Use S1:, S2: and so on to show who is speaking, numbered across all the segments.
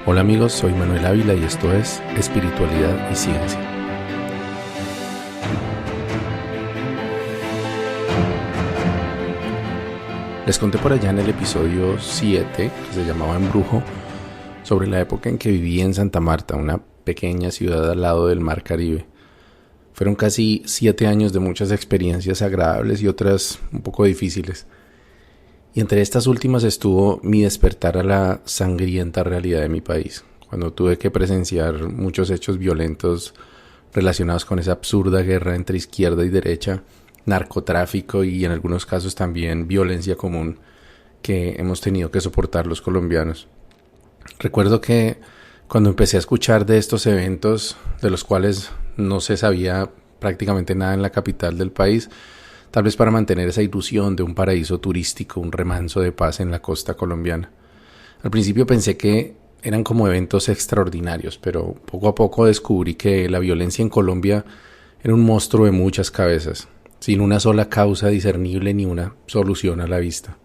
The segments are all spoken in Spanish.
S1: Hola amigos, soy Manuel Ávila y esto es Espiritualidad y Ciencia. Les conté por allá en el episodio 7, que se llamaba Embrujo, sobre la época en que viví en Santa Marta, una pequeña ciudad al lado del Mar Caribe. Fueron casi 7 años de muchas experiencias agradables y otras un poco difíciles. Y entre estas últimas estuvo mi despertar a la sangrienta realidad de mi país, cuando tuve que presenciar muchos hechos violentos relacionados con esa absurda guerra entre izquierda y derecha, narcotráfico y en algunos casos también violencia común que hemos tenido que soportar los colombianos. Recuerdo que cuando empecé a escuchar de estos eventos, de los cuales no se sabía prácticamente nada en la capital del país, tal vez para mantener esa ilusión de un paraíso turístico, un remanso de paz en la costa colombiana. Al principio pensé que eran como eventos extraordinarios, pero poco a poco descubrí que la violencia en Colombia era un monstruo de muchas cabezas, sin una sola causa discernible ni una solución a la vista.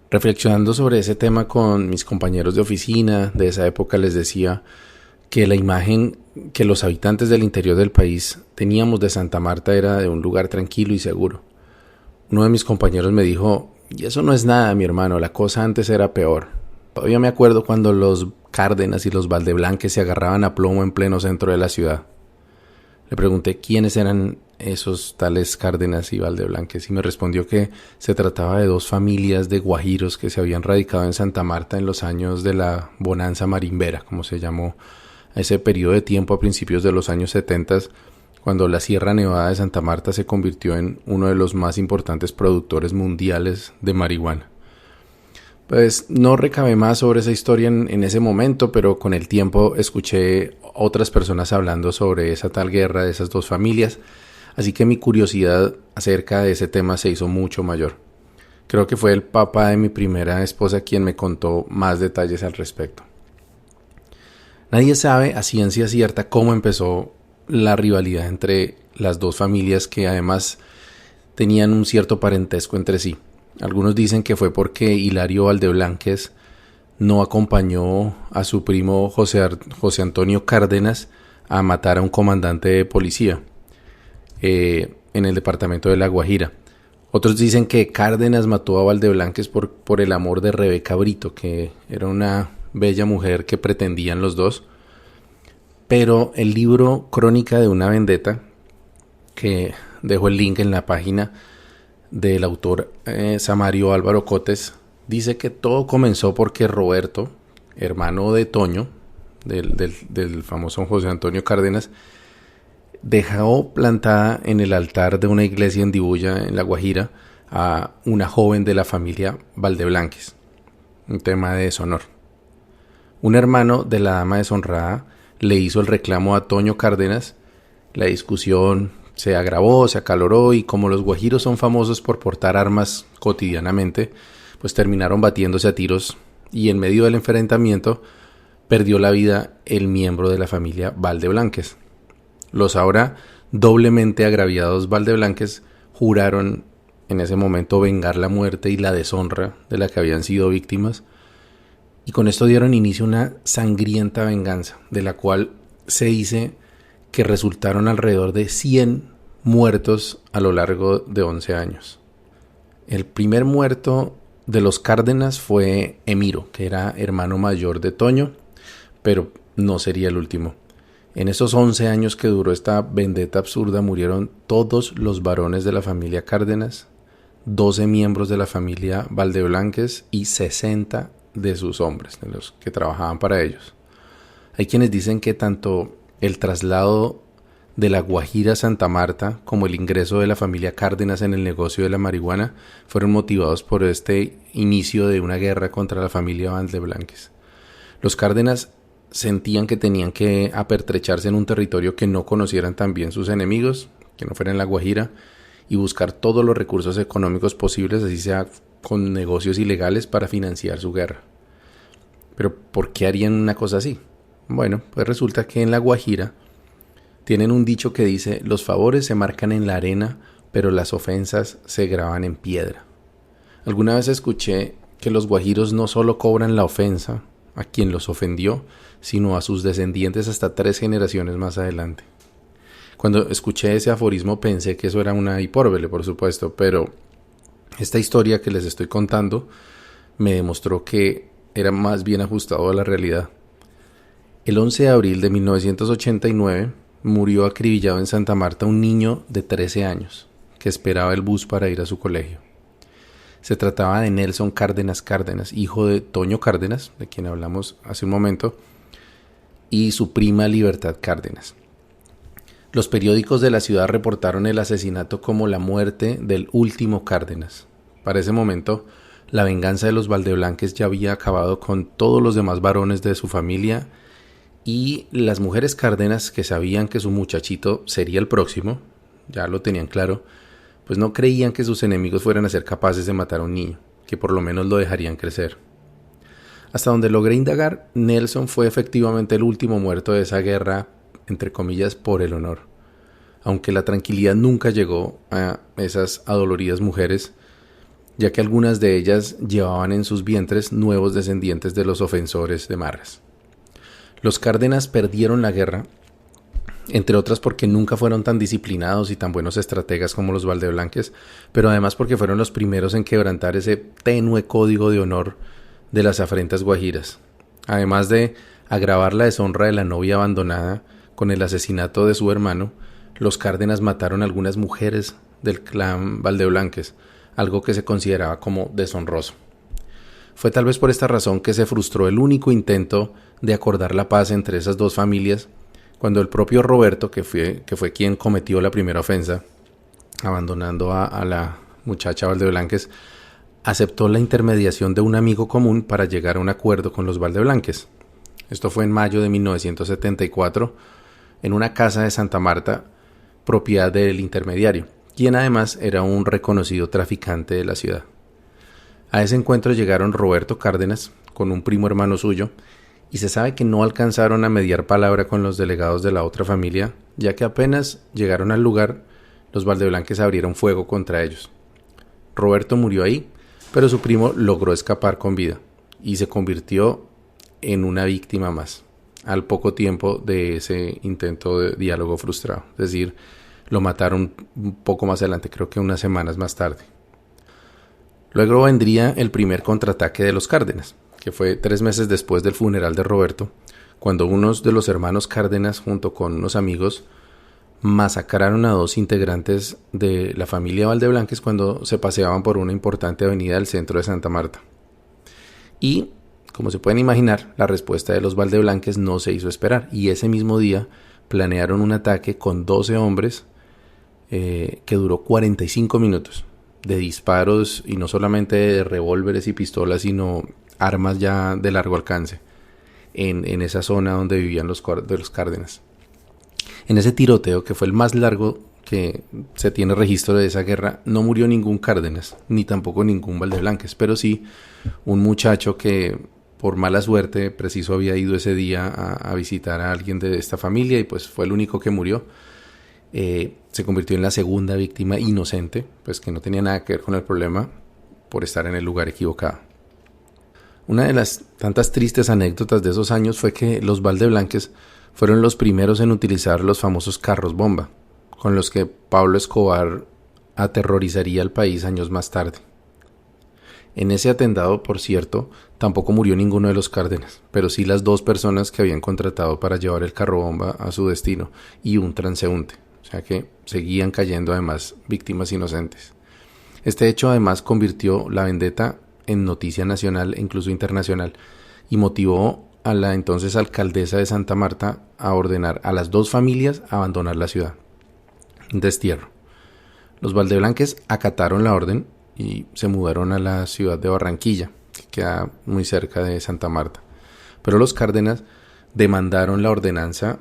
S1: Reflexionando sobre ese tema con mis compañeros de oficina de esa época, les decía que la imagen que los habitantes del interior del país teníamos de Santa Marta era de un lugar tranquilo y seguro. Uno de mis compañeros me dijo: y eso no es nada, mi hermano, la cosa antes era peor. Todavía me acuerdo cuando los Cárdenas y los Valdeblanques se agarraban a plomo en pleno centro de la ciudad. Le pregunté quiénes eran esos tales Cárdenas y Valdeblanques y me respondió que se trataba de 2 familias de guajiros que se habían radicado en Santa Marta en los años de la bonanza marimbera, como se llamó a ese periodo de tiempo a principios de los años 70, cuando la Sierra Nevada de Santa Marta se convirtió en uno de los más importantes productores mundiales de marihuana. Pues no recabé más sobre esa historia en ese momento, pero con el tiempo escuché otras personas hablando sobre esa tal guerra de esas 2 familias, así que mi curiosidad acerca de ese tema se hizo mucho mayor. Creo que fue el papá de mi primera esposa quien me contó más detalles al respecto. Nadie sabe a ciencia cierta cómo empezó la rivalidad entre las 2 familias que además tenían un cierto parentesco entre sí. Algunos dicen que fue porque Hilario Valdeblanques no acompañó a su primo José Antonio Cárdenas a matar a un comandante de policía en el departamento de La Guajira. Otros dicen que Cárdenas mató a Valdeblanques por el amor de Rebeca Brito, que era una bella mujer que pretendían los dos. Pero el libro Crónica de una vendetta, que dejo el link en la página del autor Samario Álvaro Cotes, dice que todo comenzó porque Roberto, hermano de Toño, del famoso José Antonio Cárdenas, dejó plantada en el altar de una iglesia en Dibuya, en La Guajira, a una joven de la familia Valdeblanques. Un tema de deshonor. Un hermano de la dama deshonrada le hizo el reclamo a Toño Cárdenas. La discusión se agravó, se acaloró y como los guajiros son famosos por portar armas cotidianamente, pues terminaron batiéndose a tiros y en medio del enfrentamiento perdió la vida el miembro de la familia Valdeblanques. Los ahora doblemente agraviados Valdeblanques juraron en ese momento vengar la muerte y la deshonra de la que habían sido víctimas, y con esto dieron inicio a una sangrienta venganza, de la cual se dice que resultaron alrededor de 100 muertos a lo largo de 11 años. El primer muerto de los Cárdenas fue Emiro, que era hermano mayor de Toño, pero no sería el último. En esos 11 años que duró esta vendetta absurda murieron todos los varones de la familia Cárdenas, 12 miembros de la familia Valdeblanques y 60 de sus hombres, de los que trabajaban para ellos. Hay quienes dicen que tanto el traslado de La Guajira a Santa Marta como el ingreso de la familia Cárdenas en el negocio de la marihuana fueron motivados por este inicio de una guerra contra la familia Valdeblanques. Los Cárdenas sentían que tenían que apertrecharse en un territorio que no conocieran también sus enemigos, que no fuera en La Guajira, y buscar todos los recursos económicos posibles, así sea con negocios ilegales, para financiar su guerra. Pero ¿por qué harían una cosa así? Bueno, pues resulta que en La Guajira tienen un dicho que dice: los favores se marcan en la arena, pero las ofensas se graban en piedra. Alguna vez escuché que los guajiros no solo cobran la ofensa, a quien los ofendió, sino a sus descendientes hasta 3 generaciones más adelante. Cuando escuché ese aforismo pensé que eso era una hipérbole, por supuesto, pero esta historia que les estoy contando me demostró que era más bien ajustado a la realidad. El 11 de abril de 1989 murió acribillado en Santa Marta un niño de 13 años que esperaba el bus para ir a su colegio. Se trataba de Nelson Cárdenas, hijo de Toño Cárdenas, de quien hablamos hace un momento, y su prima Libertad Cárdenas. Los periódicos de la ciudad reportaron el asesinato como la muerte del último Cárdenas. Para ese momento, la venganza de los Valdeblanques ya había acabado con todos los demás varones de su familia, y las mujeres Cárdenas, que sabían que su muchachito sería el próximo, ya lo tenían claro, pues no creían que sus enemigos fueran a ser capaces de matar a un niño, que por lo menos lo dejarían crecer. Hasta donde logré indagar, Nelson fue efectivamente el último muerto de esa guerra, entre comillas, por el honor. Aunque la tranquilidad nunca llegó a esas adoloridas mujeres, ya que algunas de ellas llevaban en sus vientres nuevos descendientes de los ofensores de Marras. Los Cárdenas perdieron la guerra, entre otras porque nunca fueron tan disciplinados y tan buenos estrategas como los Valdeblanques, pero además porque fueron los primeros en quebrantar ese tenue código de honor de las afrentas guajiras, además de agravar la deshonra de la novia abandonada con el asesinato de su hermano. Los Cárdenas mataron a algunas mujeres del clan Valdeblanques, algo que se consideraba como deshonroso. Fue tal vez por esta razón que se frustró el único intento de acordar la paz entre esas dos familias, cuando el propio Roberto, que fue quien cometió la primera ofensa, abandonando a la muchacha Valdeblanques, aceptó la intermediación de un amigo común para llegar a un acuerdo con los Valdeblanques. Esto fue en mayo de 1974, en una casa de Santa Marta, propiedad del intermediario, quien además era un reconocido traficante de la ciudad. A ese encuentro llegaron Roberto Cárdenas, con un primo hermano suyo, y se sabe que no alcanzaron a mediar palabra con los delegados de la otra familia, ya que apenas llegaron al lugar, los Valdeblanques abrieron fuego contra ellos. Roberto murió ahí, pero su primo logró escapar con vida, y se convirtió en una víctima más, al poco tiempo de ese intento de diálogo frustrado. Es decir, lo mataron un poco más adelante, creo que unas semanas más tarde. Luego vendría el primer contraataque de los Cárdenas, que fue 3 meses después del funeral de Roberto, cuando unos de los hermanos Cárdenas, junto con unos amigos, masacraron a 2 integrantes de la familia Valdeblanques cuando se paseaban por una importante avenida del centro de Santa Marta. Y, como se pueden imaginar, la respuesta de los Valdeblanques no se hizo esperar, y ese mismo día planearon un ataque con 12 hombres que duró 45 minutos de disparos, y no solamente de revólveres y pistolas, sino armas ya de largo alcance en esa zona donde vivían los Cárdenas. En ese tiroteo, que fue el más largo que se tiene registro de esa guerra, no murió ningún Cárdenas, ni tampoco ningún Valdeblanques, pero sí un muchacho que por mala suerte preciso había ido ese día a visitar a alguien de esta familia, y pues fue el único que murió. Se convirtió en la segunda víctima inocente, pues que no tenía nada que ver con el problema, por estar en el lugar equivocado. Una de las tantas tristes anécdotas de esos años fue que los Valdeblanques fueron los primeros en utilizar los famosos carros bomba, con los que Pablo Escobar aterrorizaría al país años más tarde. En ese atentado, por cierto, tampoco murió ninguno de los Cárdenas, pero sí las 2 personas que habían contratado para llevar el carro bomba a su destino y un transeúnte, o sea que seguían cayendo además víctimas inocentes. Este hecho además convirtió la vendetta en noticia nacional e incluso internacional, y motivó a la entonces alcaldesa de Santa Marta a ordenar a las 2 familias abandonar la ciudad. Destierro. Los Valdeblanques acataron la orden y se mudaron a la ciudad de Barranquilla, que queda muy cerca de Santa Marta. Pero los Cárdenas demandaron la ordenanza,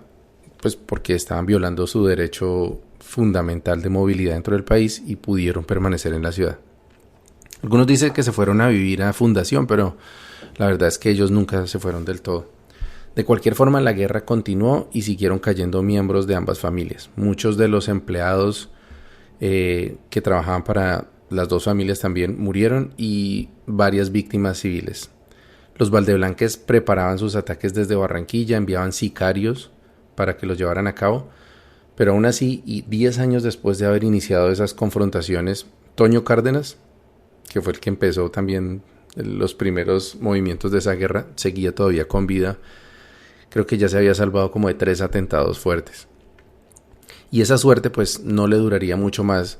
S1: pues porque estaban violando su derecho fundamental de movilidad dentro del país, y pudieron permanecer en la ciudad. Algunos dicen que se fueron a vivir a Fundación, pero la verdad es que ellos nunca se fueron del todo. De cualquier forma, la guerra continuó y siguieron cayendo miembros de ambas familias. Muchos de los empleados que trabajaban para las 2 familias también murieron, y varias víctimas civiles. Los Valdeblanques preparaban sus ataques desde Barranquilla, enviaban sicarios para que los llevaran a cabo, pero aún así, y 10 años después de haber iniciado esas confrontaciones, Toño Cárdenas, que fue el que empezó también los primeros movimientos de esa guerra, seguía todavía con vida. Creo que ya se había salvado como de 3 atentados fuertes. Y esa suerte pues no le duraría mucho más,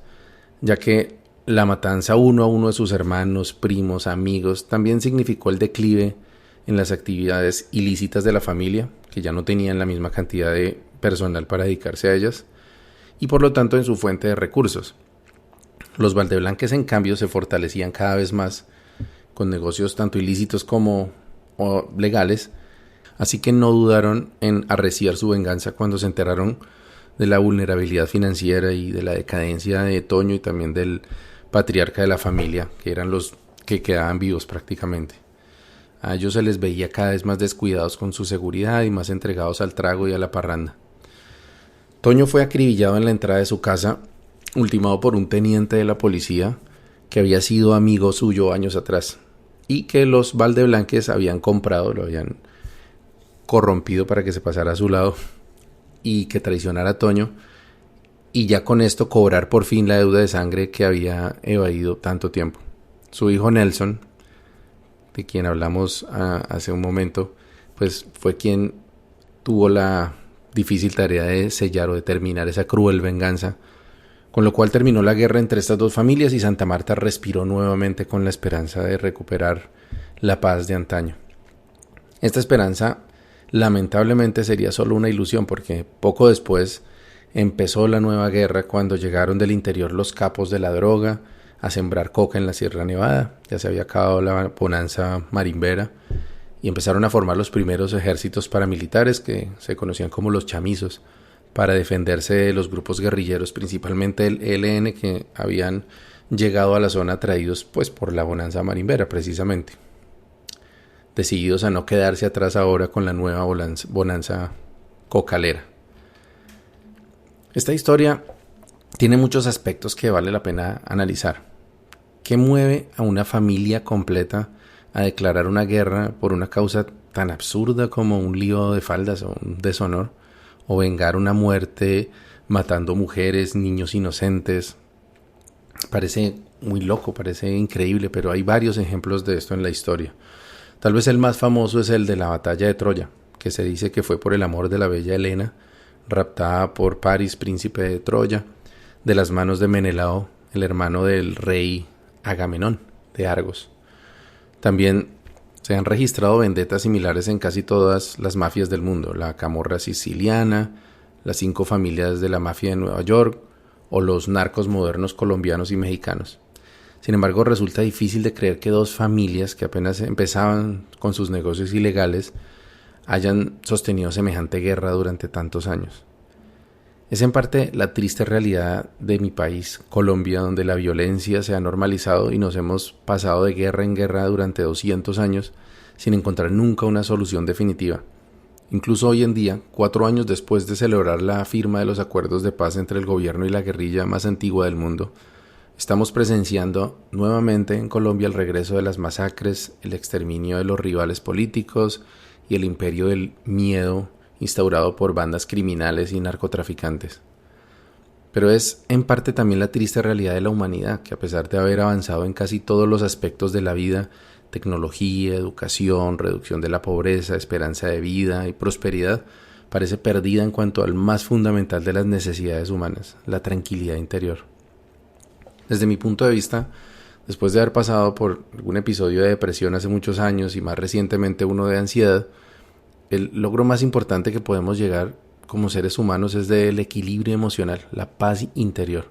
S1: ya que la matanza uno a uno de sus hermanos, primos, amigos, también significó el declive en las actividades ilícitas de la familia, que ya no tenían la misma cantidad de personal para dedicarse a ellas, y por lo tanto en su fuente de recursos. Los Valdeblanques, en cambio, se fortalecían cada vez más con negocios tanto ilícitos como legales, así que no dudaron en arreciar su venganza cuando se enteraron de la vulnerabilidad financiera y de la decadencia de Toño y también del patriarca de la familia, que eran los que quedaban vivos prácticamente. A ellos se les veía cada vez más descuidados con su seguridad y más entregados al trago y a la parranda. Toño fue acribillado en la entrada de su casa, ultimado por un teniente de la policía que había sido amigo suyo años atrás y que los Valdeblanques habían comprado, lo habían corrompido para que se pasara a su lado y que traicionara a Toño, y ya con esto cobrar por fin la deuda de sangre que había evadido tanto tiempo. Su hijo Nelson, de quien hablamos hace un momento, pues fue quien tuvo la difícil tarea de sellar o de terminar esa cruel venganza, con lo cual terminó la guerra entre estas dos familias y Santa Marta respiró nuevamente con la esperanza de recuperar la paz de antaño. Esta esperanza lamentablemente sería solo una ilusión, porque poco después empezó la nueva guerra cuando llegaron del interior los capos de la droga a sembrar coca en la Sierra Nevada. Ya se había acabado la bonanza marimbera y empezaron a formar los primeros ejércitos paramilitares que se conocían como los chamizos, para defenderse de los grupos guerrilleros, principalmente el ELN, que habían llegado a la zona atraídos pues por la bonanza marimbera precisamente, decididos a no quedarse atrás ahora con la nueva bonanza cocalera. Esta historia tiene muchos aspectos que vale la pena analizar. ¿Qué mueve a una familia completa a declarar una guerra por una causa tan absurda como un lío de faldas o un deshonor? O vengar una muerte matando mujeres, niños inocentes. Parece muy loco, parece increíble, pero hay varios ejemplos de esto en la historia. Tal vez el más famoso es el de la batalla de Troya, que se dice que fue por el amor de la bella Helena, raptada por París, príncipe de Troya, de las manos de Menelao, el hermano del rey Agamenón de Argos. También se han registrado vendetas similares en casi todas las mafias del mundo: la camorra siciliana, las 5 familias de la mafia de Nueva York o los narcos modernos colombianos y mexicanos. Sin embargo, resulta difícil de creer que 2 familias que apenas empezaban con sus negocios ilegales hayan sostenido semejante guerra durante tantos años. Es en parte la triste realidad de mi país, Colombia, donde la violencia se ha normalizado y nos hemos pasado de guerra en guerra durante 200 años sin encontrar nunca una solución definitiva. Incluso hoy en día, 4 años después de celebrar la firma de los acuerdos de paz entre el gobierno y la guerrilla más antigua del mundo, estamos presenciando nuevamente en Colombia el regreso de las masacres, el exterminio de los rivales políticos y el imperio del miedo instaurado por bandas criminales y narcotraficantes. Pero es en parte también la triste realidad de la humanidad, que a pesar de haber avanzado en casi todos los aspectos de la vida, tecnología, educación, reducción de la pobreza, esperanza de vida y prosperidad, parece perdida en cuanto al más fundamental de las necesidades humanas, la tranquilidad interior. Desde mi punto de vista, después de haber pasado por algún episodio de depresión hace muchos años y más recientemente uno de ansiedad, el logro más importante que podemos llegar como seres humanos es del equilibrio emocional, la paz interior.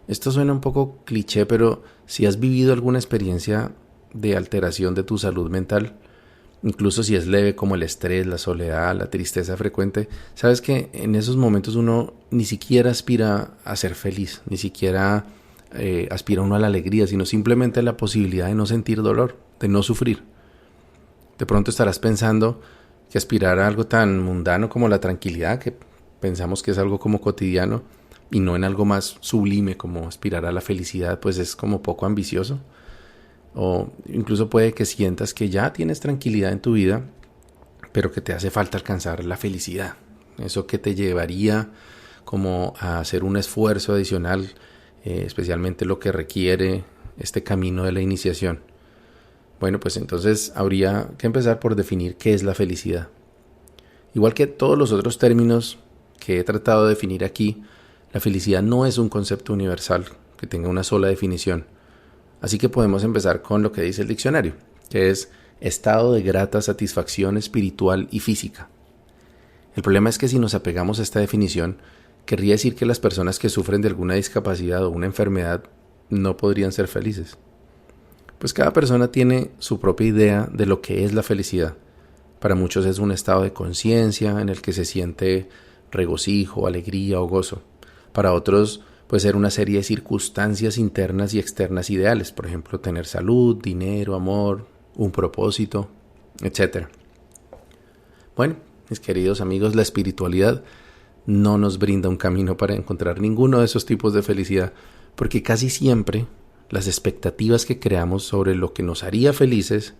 S1: Esto suena un poco cliché, pero si has vivido alguna experiencia de alteración de tu salud mental, incluso si es leve como el estrés, la soledad, la tristeza frecuente, sabes que en esos momentos uno ni siquiera aspira a ser feliz, ni siquiera aspira uno a la alegría, sino simplemente a la posibilidad de no sentir dolor, de no sufrir. De pronto estarás pensando que aspirar a algo tan mundano como la tranquilidad, que pensamos que es algo como cotidiano, y no en algo más sublime como aspirar a la felicidad, pues es como poco ambicioso. O incluso puede que sientas que ya tienes tranquilidad en tu vida, pero que te hace falta alcanzar la felicidad. Eso que te llevaría como a hacer un esfuerzo adicional, especialmente lo que requiere este camino de la iniciación. Bueno, pues entonces habría que empezar por definir qué es la felicidad. Igual que todos los otros términos que he tratado de definir aquí, la felicidad no es un concepto universal que tenga una sola definición. Así que podemos empezar con lo que dice el diccionario, que es estado de grata satisfacción espiritual y física. El problema es que si nos apegamos a esta definición, querría decir que las personas que sufren de alguna discapacidad o una enfermedad no podrían ser felices. Pues cada persona tiene su propia idea de lo que es la felicidad. Para muchos es un estado de conciencia en el que se siente regocijo, alegría o gozo. Para otros puede ser una serie de circunstancias internas y externas ideales, por ejemplo, tener salud, dinero, amor, un propósito, etc. Bueno, mis queridos amigos, la espiritualidad no nos brinda un camino para encontrar ninguno de esos tipos de felicidad, porque casi siempre las expectativas que creamos sobre lo que nos haría felices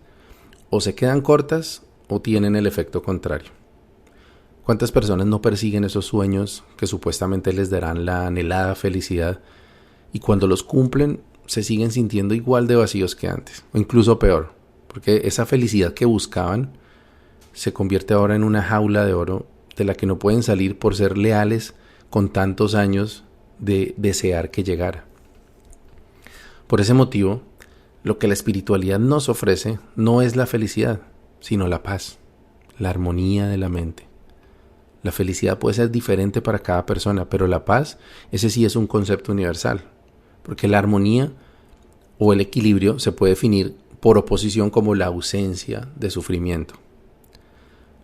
S1: o se quedan cortas o tienen el efecto contrario. ¿Cuántas personas no persiguen esos sueños que supuestamente les darán la anhelada felicidad y cuando los cumplen se siguen sintiendo igual de vacíos que antes, o incluso peor, porque esa felicidad que buscaban se convierte ahora en una jaula de oro de la que no pueden salir por ser leales con tantos años de desear que llegara? Por ese motivo, lo que la espiritualidad nos ofrece no es la felicidad, sino la paz, la armonía de la mente. La felicidad puede ser diferente para cada persona, pero la paz, ese sí es un concepto universal, porque la armonía o el equilibrio se puede definir por oposición como la ausencia de sufrimiento.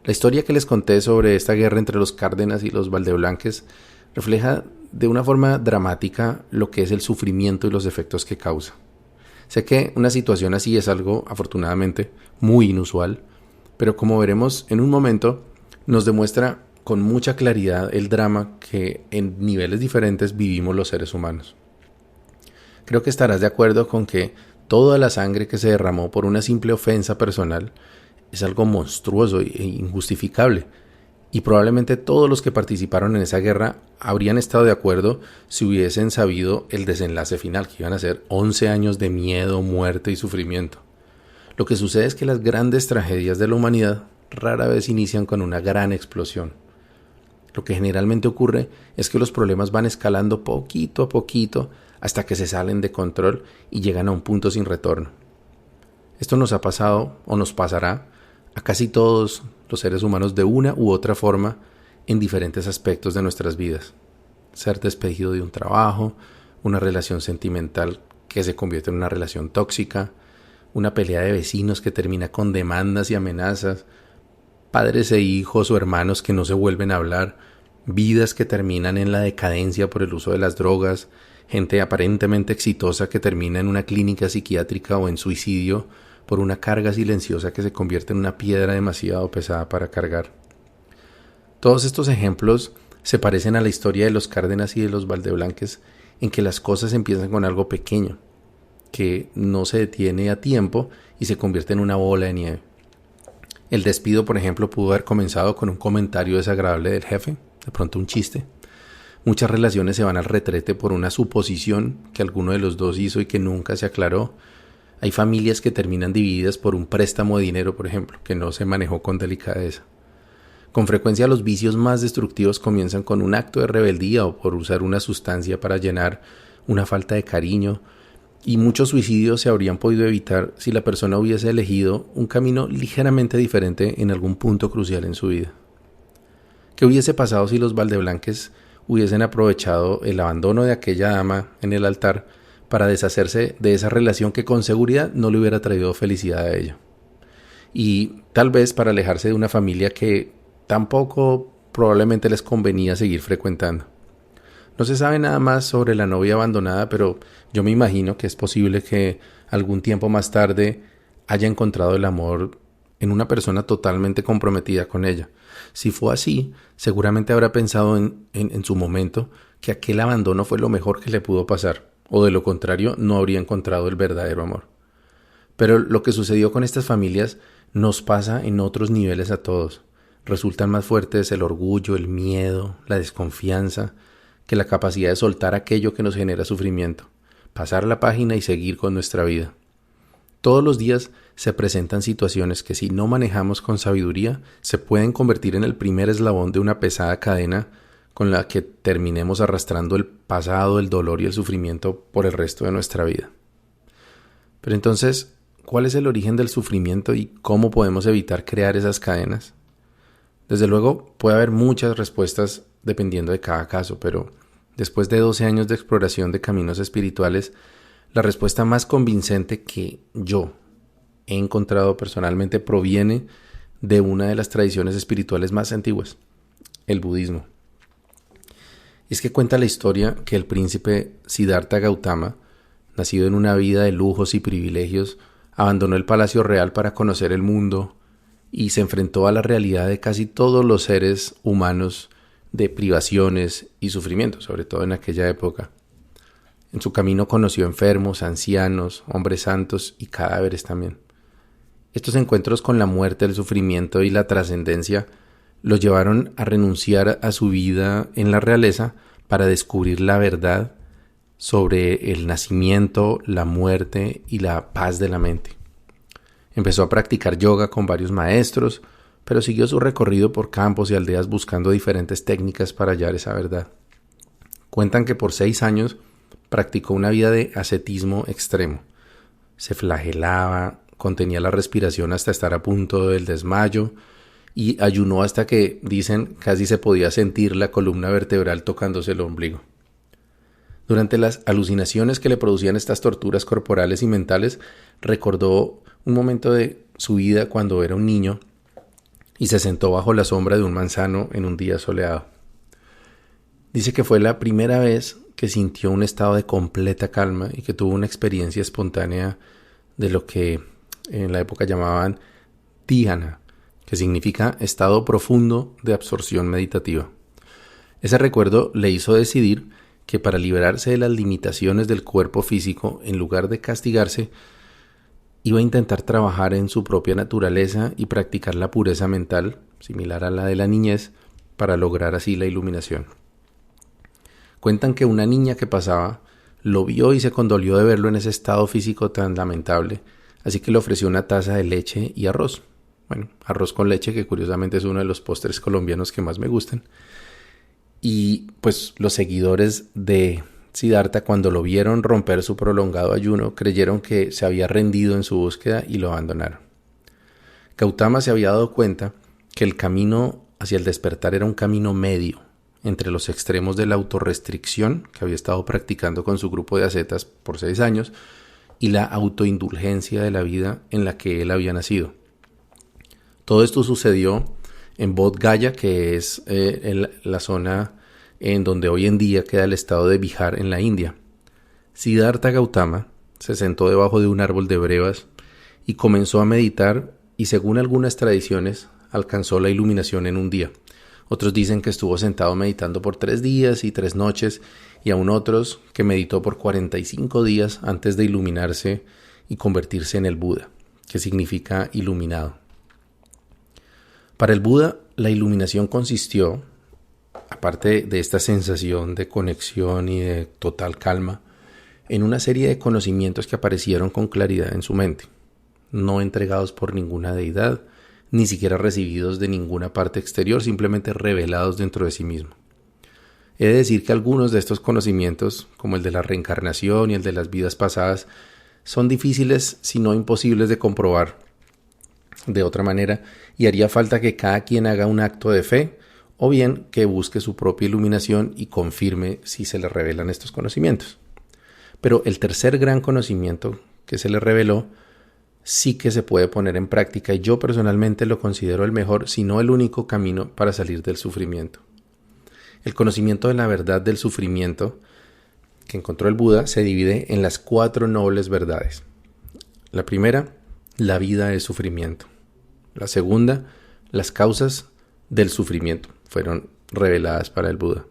S1: La historia que les conté sobre esta guerra entre los Cárdenas y los Valdeblanques refleja de una forma dramática lo que es el sufrimiento y los efectos que causa. Sé que una situación así es algo, afortunadamente, muy inusual, pero como veremos en un momento, nos demuestra con mucha claridad el drama que en niveles diferentes vivimos los seres humanos. Creo que estarás de acuerdo con que toda la sangre que se derramó por una simple ofensa personal es algo monstruoso e injustificable, y probablemente todos los que participaron en esa guerra habrían estado de acuerdo si hubiesen sabido el desenlace final, que iban a ser 11 años de miedo, muerte y sufrimiento. Lo que sucede es que las grandes tragedias de la humanidad rara vez inician con una gran explosión. Lo que generalmente ocurre es que los problemas van escalando poquito a poquito hasta que se salen de control y llegan a un punto sin retorno. Esto nos ha pasado o nos pasará a casi todos los seres humanos de una u otra forma en diferentes aspectos de nuestras vidas. Ser despedido de un trabajo, una relación sentimental que se convierte en una relación tóxica, una pelea de vecinos que termina con demandas y amenazas, padres e hijos o hermanos que no se vuelven a hablar, vidas que terminan en la decadencia por el uso de las drogas, gente aparentemente exitosa que termina en una clínica psiquiátrica o en suicidio por una carga silenciosa que se convierte en una piedra demasiado pesada para cargar. Todos estos ejemplos se parecen a la historia de los Cárdenas y de los Valdeblanques, en que las cosas empiezan con algo pequeño, que no se detiene a tiempo y se convierte en una bola de nieve. El despido, por ejemplo, pudo haber comenzado con un comentario desagradable del jefe, de pronto un chiste. Muchas relaciones se van al retrete por una suposición que alguno de los dos hizo y que nunca se aclaró. Hay familias que terminan divididas por un préstamo de dinero, por ejemplo, que no se manejó con delicadeza. Con frecuencia los vicios más destructivos comienzan con un acto de rebeldía o por usar una sustancia para llenar una falta de cariño, y muchos suicidios se habrían podido evitar si la persona hubiese elegido un camino ligeramente diferente en algún punto crucial en su vida. ¿Qué hubiese pasado si los Valdeblanques hubiesen aprovechado el abandono de aquella dama en el altar para deshacerse de esa relación que con seguridad no le hubiera traído felicidad a ella? Y tal vez para alejarse de una familia que tampoco probablemente les convenía seguir frecuentando. No se sabe nada más sobre la novia abandonada, pero yo me imagino que es posible que algún tiempo más tarde haya encontrado el amor en una persona totalmente comprometida con ella. Si fue así, seguramente habrá pensado en su momento que aquel abandono fue lo mejor que le pudo pasar, o de lo contrario no habría encontrado el verdadero amor. Pero lo que sucedió con estas familias nos pasa en otros niveles a todos. Resultan más fuertes el orgullo, el miedo, la desconfianza, que la capacidad de soltar aquello que nos genera sufrimiento, pasar la página y seguir con nuestra vida. Todos los días se presentan situaciones que si no manejamos con sabiduría se pueden convertir en el primer eslabón de una pesada cadena con la que terminemos arrastrando el pasado, el dolor y el sufrimiento por el resto de nuestra vida. Pero entonces, ¿cuál es el origen del sufrimiento y cómo podemos evitar crear esas cadenas? Desde luego, puede haber muchas respuestas dependiendo de cada caso, pero después de 12 años de exploración de caminos espirituales, la respuesta más convincente que yo he encontrado personalmente proviene de una de las tradiciones espirituales más antiguas, el budismo. Es que cuenta la historia que el príncipe Siddhartha Gautama, nacido en una vida de lujos y privilegios, abandonó el palacio real para conocer el mundo y se enfrentó a la realidad de casi todos los seres humanos, de privaciones y sufrimientos, sobre todo en aquella época. En su camino conoció enfermos, ancianos, hombres santos y cadáveres también. Estos encuentros con la muerte, el sufrimiento y la trascendencia lo llevaron a renunciar a su vida en la realeza para descubrir la verdad sobre el nacimiento, la muerte y la paz de la mente. Empezó a practicar yoga con varios maestros, pero siguió su recorrido por campos y aldeas buscando diferentes técnicas para hallar esa verdad. Cuentan que por 6 años practicó una vida de ascetismo extremo. Se flagelaba, contenía la respiración hasta estar a punto del desmayo y ayunó hasta que, dicen, casi se podía sentir la columna vertebral tocándose el ombligo. Durante las alucinaciones que le producían estas torturas corporales y mentales, recordó un momento de su vida cuando era un niño y se sentó bajo la sombra de un manzano en un día soleado. Dice que fue la primera vez que sintió un estado de completa calma y que tuvo una experiencia espontánea de lo que en la época llamaban dhyana, que significa estado profundo de absorción meditativa. Ese recuerdo le hizo decidir que para liberarse de las limitaciones del cuerpo físico, en lugar de castigarse, iba a intentar trabajar en su propia naturaleza y practicar la pureza mental, similar a la de la niñez, para lograr así la iluminación. Cuentan que una niña que pasaba lo vio y se condolió de verlo en ese estado físico tan lamentable, así que le ofreció una taza de leche y arroz. Bueno, arroz con leche, que curiosamente es uno de los postres colombianos que más me gustan. Y pues los seguidores de Siddhartha, cuando lo vieron romper su prolongado ayuno, creyeron que se había rendido en su búsqueda y lo abandonaron. Gautama se había dado cuenta que el camino hacia el despertar era un camino medio entre los extremos de la autorrestricción que había estado practicando con su grupo de ascetas por 6 años y la autoindulgencia de la vida en la que él había nacido. Todo esto sucedió en Bodh Gaya, que es la zona en donde hoy en día queda el estado de Bihar en la India. Siddhartha Gautama se sentó debajo de un árbol de brevas y comenzó a meditar y, según algunas tradiciones, alcanzó la iluminación en un día. Otros dicen que estuvo sentado meditando por 3 días y 3 noches y aún otros que meditó por 45 días antes de iluminarse y convertirse en el Buda, que significa iluminado. Para el Buda, la iluminación consistió, aparte de esta sensación de conexión y de total calma, en una serie de conocimientos que aparecieron con claridad en su mente, no entregados por ninguna deidad, ni siquiera recibidos de ninguna parte exterior, simplemente revelados dentro de sí mismo. He de decir que algunos de estos conocimientos, como el de la reencarnación y el de las vidas pasadas, son difíciles, si no imposibles de comprobar de otra manera, y haría falta que cada quien haga un acto de fe, o bien que busque su propia iluminación y confirme si se le revelan estos conocimientos. Pero el tercer gran conocimiento que se le reveló sí que se puede poner en práctica y yo personalmente lo considero el mejor, si no el único camino para salir del sufrimiento. El conocimiento de la verdad del sufrimiento que encontró el Buda se divide en las 4 nobles verdades. La primera, la vida es sufrimiento. La segunda, las causas del sufrimiento fueron reveladas para el Buda.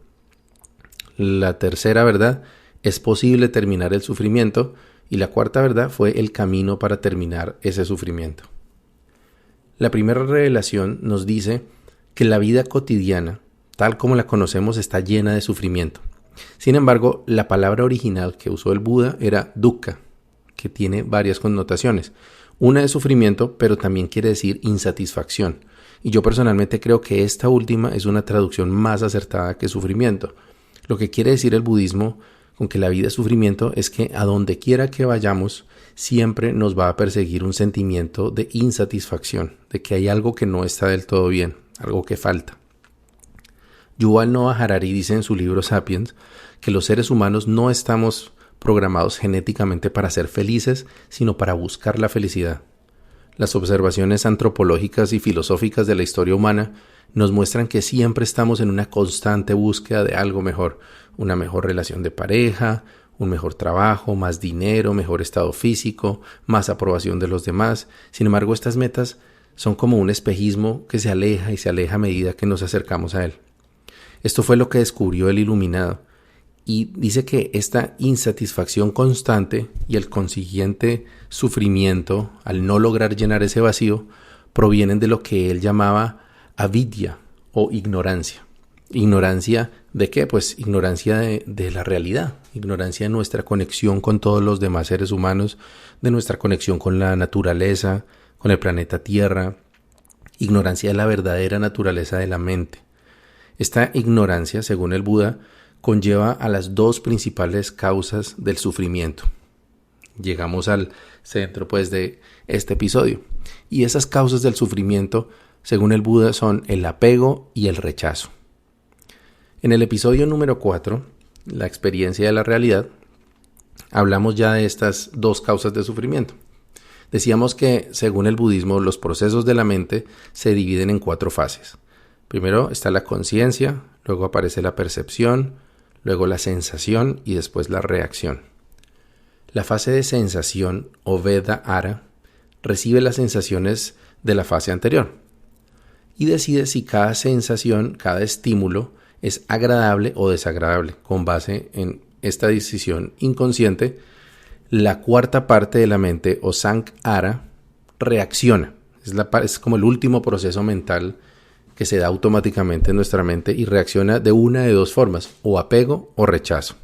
S1: La tercera verdad, es posible terminar el sufrimiento. Y la cuarta verdad fue el camino para terminar ese sufrimiento. La primera revelación nos dice que la vida cotidiana, tal como la conocemos, está llena de sufrimiento. Sin embargo, la palabra original que usó el Buda era dukkha, que tiene varias connotaciones. Una es sufrimiento, pero también quiere decir insatisfacción. Y yo personalmente creo que esta última es una traducción más acertada que sufrimiento. Lo que quiere decir el budismo con que la vida es sufrimiento es que a donde quiera que vayamos, siempre nos va a perseguir un sentimiento de insatisfacción, de que hay algo que no está del todo bien, algo que falta. Yuval Noah Harari dice en su libro Sapiens que los seres humanos no estamos programados genéticamente para ser felices, sino para buscar la felicidad. Las observaciones antropológicas y filosóficas de la historia humana nos muestran que siempre estamos en una constante búsqueda de algo mejor, una mejor relación de pareja, un mejor trabajo, más dinero, mejor estado físico, más aprobación de los demás. Sin embargo, estas metas son como un espejismo que se aleja y se aleja a medida que nos acercamos a él. Esto fue lo que descubrió el iluminado. Y dice que esta insatisfacción constante y el consiguiente sufrimiento al no lograr llenar ese vacío provienen de lo que él llamaba avidya o ignorancia. ¿Ignorancia de qué? Pues ignorancia de la realidad, ignorancia de nuestra conexión con todos los demás seres humanos, de nuestra conexión con la naturaleza, con el planeta Tierra, ignorancia de la verdadera naturaleza de la mente. Esta ignorancia, según el Buda, conlleva a las dos principales causas del sufrimiento. Llegamos al centro de este episodio. Y esas causas del sufrimiento, según el Buda, son el apego y el rechazo. En el episodio número 4, la experiencia de la realidad, hablamos ya de estas dos causas de sufrimiento. Decíamos que, según el budismo, los procesos de la mente se dividen en 4 fases. Primero está la conciencia, luego aparece la percepción, luego la sensación y después la reacción. La fase de sensación o Vedāhara recibe las sensaciones de la fase anterior y decide si cada sensación, cada estímulo es agradable o desagradable. Con base en esta decisión inconsciente, la cuarta parte de la mente o Saṅkhāra reacciona. Es como el último proceso mental que se da automáticamente en nuestra mente y reacciona de una de 2 formas, o apego o rechazo.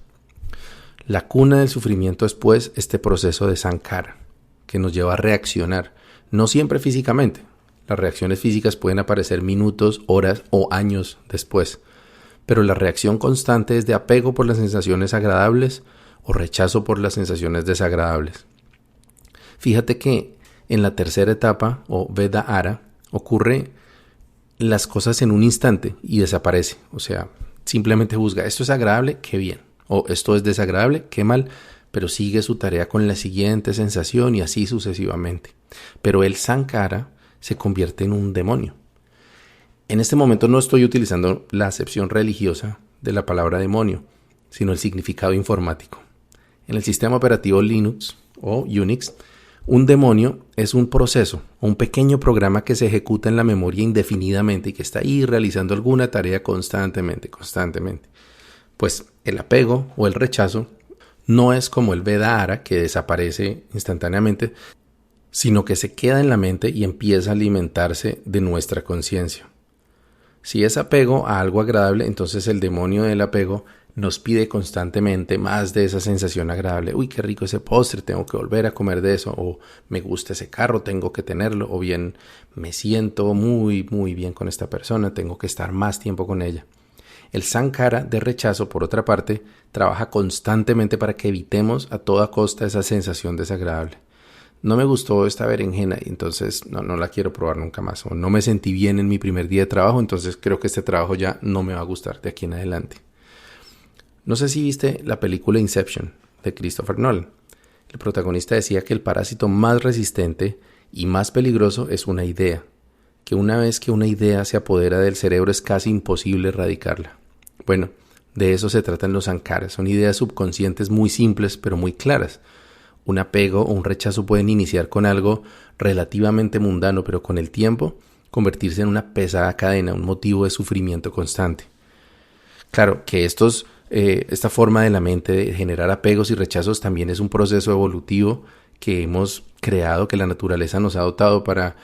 S1: La cuna del sufrimiento es pues este proceso de Saṅkhāra, que nos lleva a reaccionar, no siempre físicamente. Las reacciones físicas pueden aparecer minutos, horas o años después, pero la reacción constante es de apego por las sensaciones agradables o rechazo por las sensaciones desagradables. Fíjate que en la tercera etapa, o Vedāhara, ocurre las cosas en un instante y desaparece. O sea, simplemente juzga, esto es agradable, qué bien, o esto es desagradable, qué mal, pero sigue su tarea con la siguiente sensación y así sucesivamente. Pero el Saṅkhāra se convierte en un demonio. En este momento no estoy utilizando la acepción religiosa de la palabra demonio, sino el significado informático. En el sistema operativo Linux o Unix, un demonio es un proceso o un pequeño programa que se ejecuta en la memoria indefinidamente y que está ahí realizando alguna tarea constantemente. Pues el apego o el rechazo no es como el Vedāhara, que desaparece instantáneamente, sino que se queda en la mente y empieza a alimentarse de nuestra conciencia. Si es apego a algo agradable, entonces el demonio del apego nos pide constantemente más de esa sensación agradable. Uy, qué rico ese postre, tengo que volver a comer de eso. O me gusta ese carro, tengo que tenerlo. O bien, me siento muy bien con esta persona, tengo que estar más tiempo con ella. El Saṅkhāra de rechazo, por otra parte, trabaja constantemente para que evitemos a toda costa esa sensación desagradable. No me gustó esta berenjena y entonces no la quiero probar nunca más. O no me sentí bien en mi primer día de trabajo, entonces creo que este trabajo ya no me va a gustar de aquí en adelante. No sé si viste la película Inception de Christopher Nolan. El protagonista decía que el parásito más resistente y más peligroso es una idea, que una vez que una idea se apodera del cerebro es casi imposible erradicarla. Bueno, de eso se tratan los Saṅkhāras, son ideas subconscientes muy simples pero muy claras. Un apego o un rechazo pueden iniciar con algo relativamente mundano, pero con el tiempo convertirse en una pesada cadena, un motivo de sufrimiento constante. Claro que estos esta forma de la mente de generar apegos y rechazos también es un proceso evolutivo que hemos creado, que la naturaleza nos ha dotado para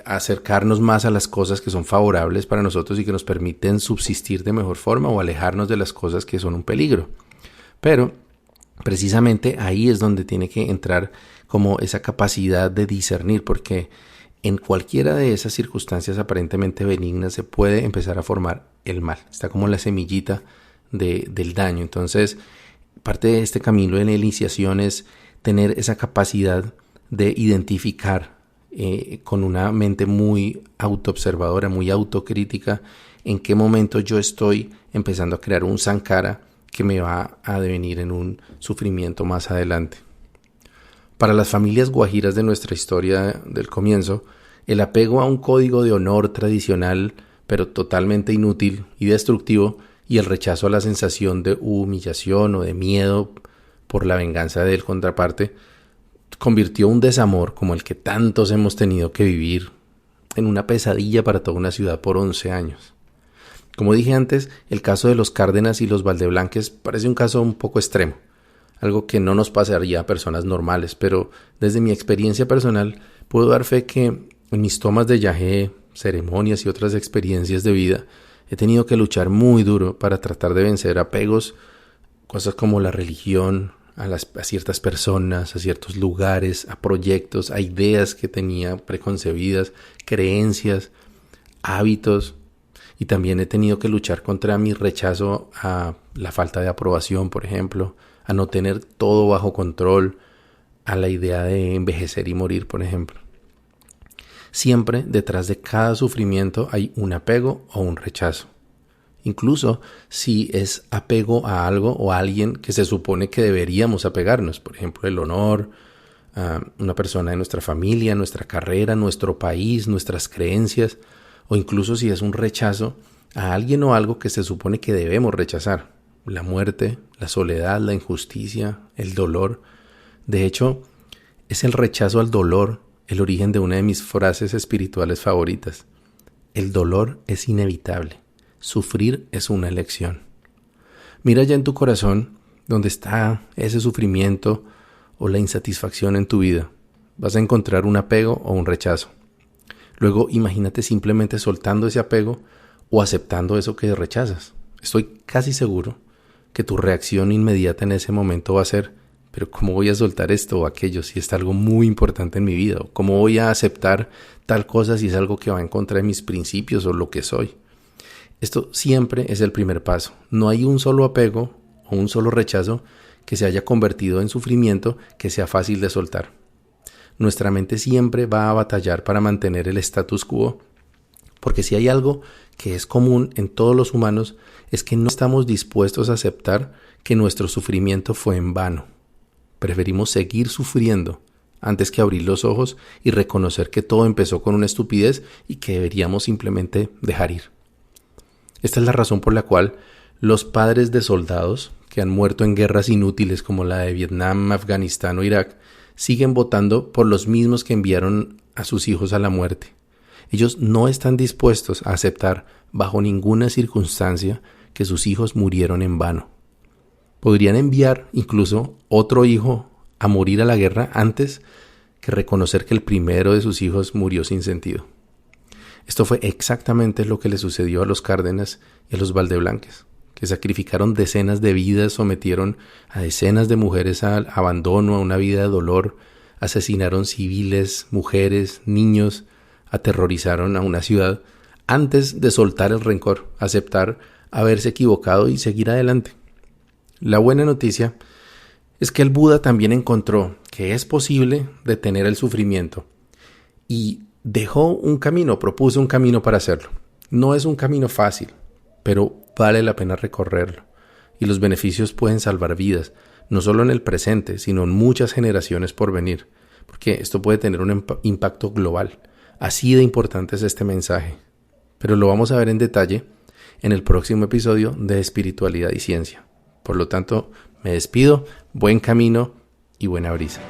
S1: acercarnos más a las cosas que son favorables para nosotros y que nos permiten subsistir de mejor forma o alejarnos de las cosas que son un peligro. Pero precisamente ahí es donde tiene que entrar como esa capacidad de discernir, porque en cualquiera de esas circunstancias aparentemente benignas se puede empezar a formar el mal. Está como la semillita del daño. Entonces, parte de este camino de la iniciación es tener esa capacidad de identificar con una mente muy autoobservadora, muy autocrítica, en qué momento yo estoy empezando a crear un sankara que me va a devenir en un sufrimiento más adelante. Para las familias guajiras de nuestra historia del comienzo, el apego a un código de honor tradicional, pero totalmente inútil y destructivo, y el rechazo a la sensación de humillación o de miedo por la venganza del contraparte, convirtió un desamor como el que tantos hemos tenido que vivir en una pesadilla para toda una ciudad por 11 años. Como dije antes, el caso de los Cárdenas y los Valdeblanques parece un caso un poco extremo, algo que no nos pasaría a personas normales, pero desde mi experiencia personal puedo dar fe que en mis tomas de yagé, ceremonias y otras experiencias de vida he tenido que luchar muy duro para tratar de vencer apegos, cosas como la religión, a ciertas personas, a ciertos lugares, a proyectos, a ideas que tenía preconcebidas, creencias, hábitos. Y también he tenido que luchar contra mi rechazo a la falta de aprobación, por ejemplo, a no tener todo bajo control, a la idea de envejecer y morir, por ejemplo. Siempre detrás de cada sufrimiento hay un apego o un rechazo. Incluso si es apego a algo o a alguien que se supone que deberíamos apegarnos, por ejemplo, el honor, a una persona de nuestra familia, nuestra carrera, nuestro país, nuestras creencias, o incluso si es un rechazo a alguien o algo que se supone que debemos rechazar, la muerte, la soledad, la injusticia, el dolor. De hecho, es el rechazo al dolor el origen de una de mis frases espirituales favoritas. El dolor es inevitable. Sufrir es una elección. Mira ya en tu corazón donde está ese sufrimiento o la insatisfacción en tu vida. Vas a encontrar un apego o un rechazo. Luego imagínate simplemente soltando ese apego o aceptando eso que rechazas. Estoy casi seguro que tu reacción inmediata en ese momento va a ser: pero ¿cómo voy a soltar esto o aquello si es algo muy importante en mi vida? ¿O cómo voy a aceptar tal cosa si es algo que va en contra de mis principios o lo que soy? Esto siempre es el primer paso. No hay un solo apego o un solo rechazo que se haya convertido en sufrimiento que sea fácil de soltar. Nuestra mente siempre va a batallar para mantener el status quo, porque si hay algo que es común en todos los humanos es que no estamos dispuestos a aceptar que nuestro sufrimiento fue en vano. Preferimos seguir sufriendo antes que abrir los ojos y reconocer que todo empezó con una estupidez y que deberíamos simplemente dejar ir. Esta es la razón por la cual los padres de soldados que han muerto en guerras inútiles como la de Vietnam, Afganistán o Irak siguen votando por los mismos que enviaron a sus hijos a la muerte. Ellos no están dispuestos a aceptar bajo ninguna circunstancia que sus hijos murieron en vano. Podrían enviar incluso otro hijo a morir a la guerra antes que reconocer que el primero de sus hijos murió sin sentido. Esto fue exactamente lo que le sucedió a los Cárdenas y a los Valdeblanques, que sacrificaron decenas de vidas, sometieron a decenas de mujeres al abandono, a una vida de dolor, asesinaron civiles, mujeres, niños, aterrorizaron a una ciudad antes de soltar el rencor, aceptar haberse equivocado y seguir adelante. La buena noticia es que el Buda también encontró que es posible detener el sufrimiento y dejó un camino, propuso un camino para hacerlo. No es un camino fácil, pero vale la pena recorrerlo. Y los beneficios pueden salvar vidas, no solo en el presente, sino en muchas generaciones por venir, porque esto puede tener un impacto global. Así de importante es este mensaje. Pero lo vamos a ver en detalle en el próximo episodio de Espiritualidad y Ciencia. Por lo tanto, me despido, buen camino y buena brisa.